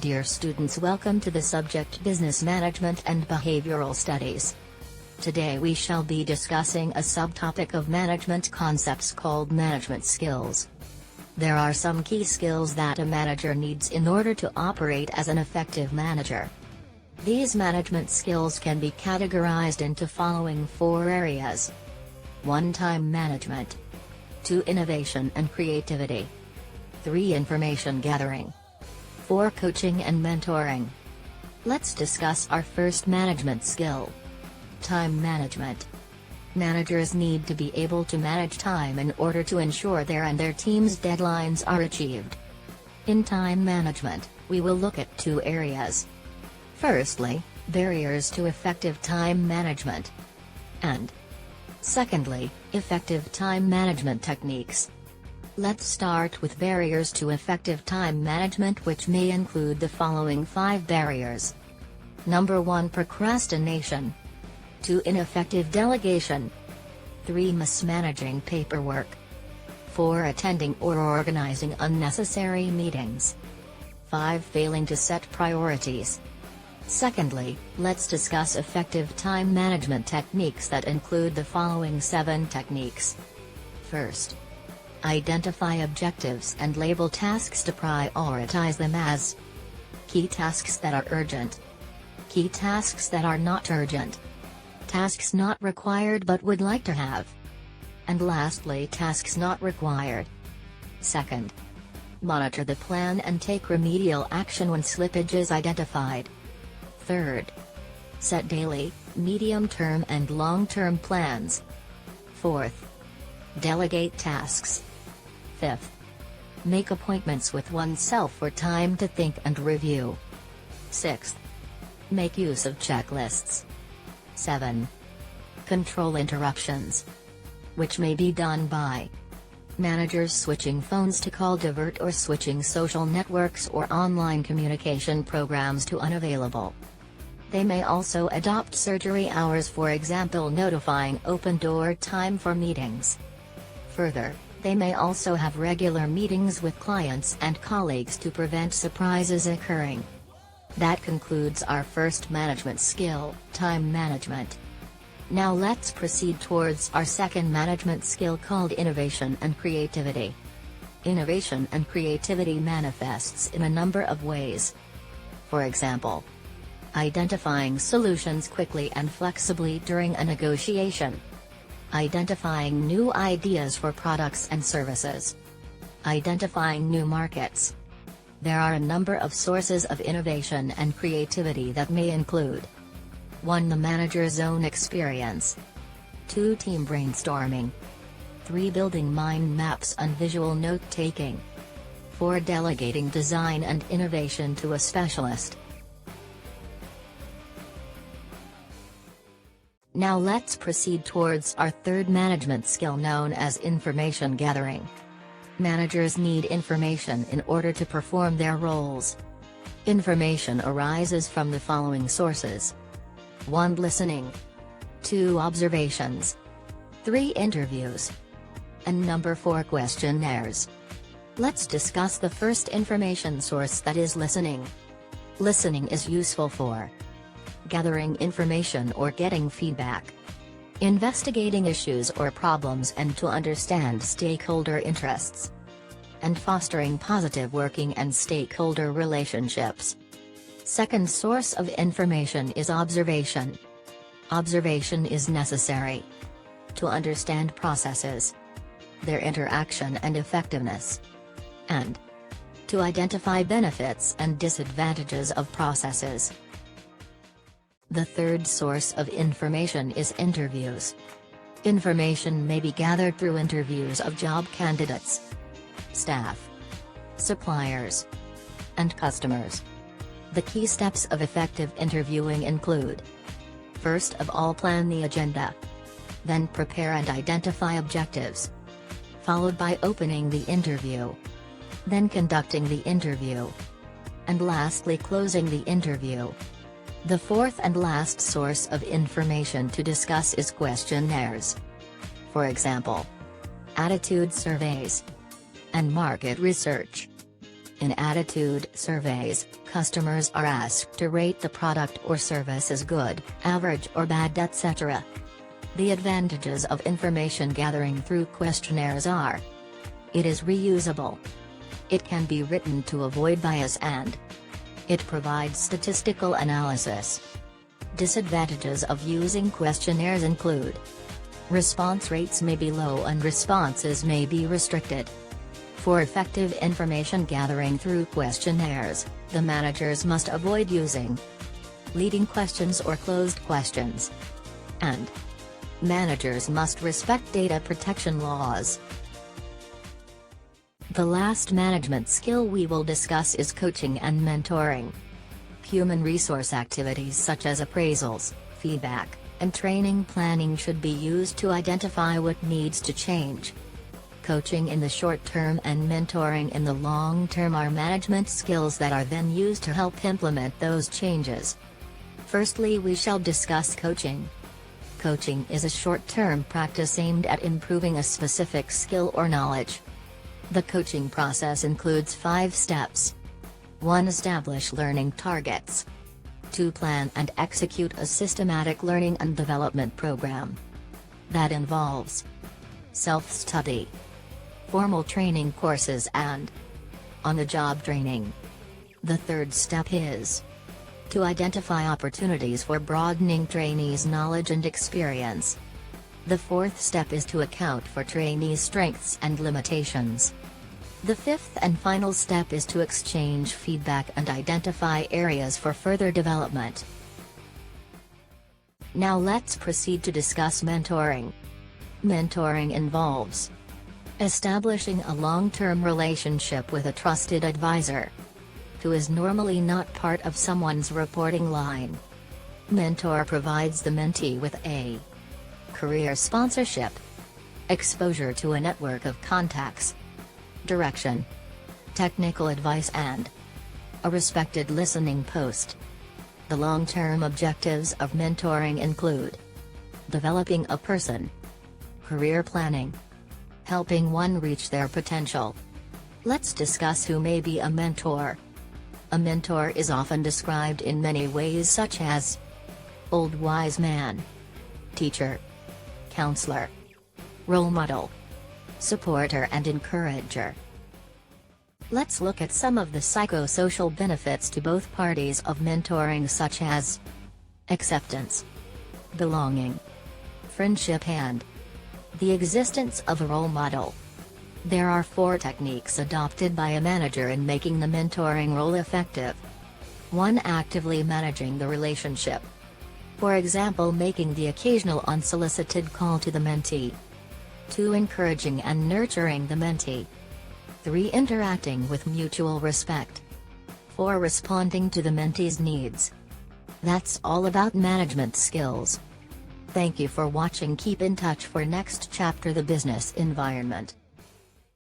Dear students, welcome to the subject Business Management and Behavioral Studies. Today we shall be discussing a subtopic of management concepts called management skills. There are some key skills that a manager needs in order to operate as an effective manager. These management skills can be categorized into following 4 areas. 1. Time management. 2. Innovation and creativity. 3. Information gathering. 4. Coaching and mentoring. Let's discuss our first management skill. Time management. Managers need to be able to manage time in order to ensure their and their team's deadlines are achieved. In time management, we will look at 2 areas. Firstly, barriers to effective time management. And secondly, effective time management techniques. Let's start with barriers to effective time management, which may include the following 5 barriers. Number 1. Procrastination. 2. Ineffective delegation. 3. Mismanaging paperwork. 4. Attending or organizing unnecessary meetings. 5. Failing to set priorities. Secondly, let's discuss effective time management techniques that include the following 7 techniques. First, identify objectives and label tasks to prioritize them as key tasks that are urgent, key tasks that are not urgent, tasks not required but would like to have, and lastly, tasks not required. Second, monitor the plan and take remedial action when slippage is identified. Third, set daily, medium-term and long-term plans. Fourth, delegate tasks. Fifth, make appointments with oneself for time to think and review. Sixth, make use of checklists. 7. Control interruptions, which may be done by managers switching phones to call divert or switching social networks or online communication programs to unavailable. They may also adopt surgery hours, for example notifying open door time for meetings. Further, they may also have regular meetings with clients and colleagues to prevent surprises occurring. That concludes our first management skill, time management. Now let's proceed towards our second management skill called innovation and creativity. Innovation and creativity manifests in a number of ways. For example, identifying solutions quickly and flexibly during a negotiation. Identifying new ideas for products and services. Identifying new markets. There are a number of sources of innovation and creativity that may include 1. The manager's own experience. 2. Team brainstorming. 3. Building mind maps and visual note-taking. 4. Delegating design and innovation to a specialist. Now let's proceed towards our third management skill known as information gathering. Managers need information in order to perform their roles. Information arises from the following sources. 1. Listening. 2. Observations. 3. Interviews. And number 4. Questionnaires. Let's discuss the first information source, that is listening. Listening is useful for gathering information or getting feedback, investigating issues or problems and to understand stakeholder interests, and fostering positive working and stakeholder relationships. Second source of information is observation. Observation is necessary to understand processes, their interaction and effectiveness, and to identify benefits and disadvantages of processes. The third source of information is interviews. Information may be gathered through interviews of job candidates, staff, suppliers, and customers. The key steps of effective interviewing include: first of all, plan the agenda. Then prepare and identify objectives. Followed by opening the interview. Then conducting the interview. And lastly, closing the interview. The fourth and last source of information to discuss is questionnaires. For example, attitude surveys and market research. In attitude surveys, customers are asked to rate the product or service as good, average or bad, etc. The advantages of information gathering through questionnaires are: it is reusable. It can be written to avoid bias, and it provides statistical analysis. Disadvantages of using questionnaires include: response rates may be low and responses may be restricted. For effective information gathering through questionnaires, the managers must avoid using leading questions or closed questions. And managers must respect data protection laws. The last management skill we will discuss is coaching and mentoring. Human resource activities such as appraisals, feedback, and training planning should be used to identify what needs to change. Coaching in the short term and mentoring in the long term are management skills that are then used to help implement those changes. Firstly, we shall discuss coaching. Coaching is a short-term practice aimed at improving a specific skill or knowledge. The coaching process includes 5 steps. 1. Establish learning targets. 2. Plan and execute a systematic learning and development program. That involves self-study, formal training courses, and on-the-job training. The 3rd step is to identify opportunities for broadening trainees' knowledge and experience. The 4th step is to account for trainees' strengths and limitations. The 5th and final step is to exchange feedback and identify areas for further development. Now let's proceed to discuss mentoring. Mentoring involves establishing a long-term relationship with a trusted advisor who is normally not part of someone's reporting line. Mentor provides the mentee with a career sponsorship, exposure to a network of contacts, direction, technical advice, and a respected listening post. The long-term objectives of mentoring include developing a person, career planning, helping one reach their potential. Let's discuss who may be a mentor. A mentor is often described in many ways, such as old wise man, teacher, counselor, role model, supporter, and encourager. Let's look at some of the psychosocial benefits to both parties of mentoring, such as acceptance, belonging, friendship, and the existence of a role model. There are 4 techniques adopted by a manager in making the mentoring role effective. 1. Actively managing the relationship. For example, making the occasional unsolicited call to the mentee. 2. Encouraging and nurturing the mentee. 3. Interacting with mutual respect. 4. Responding to the mentee's needs. That's all about management skills. Thank you for watching. Keep in touch for next chapter, the business environment.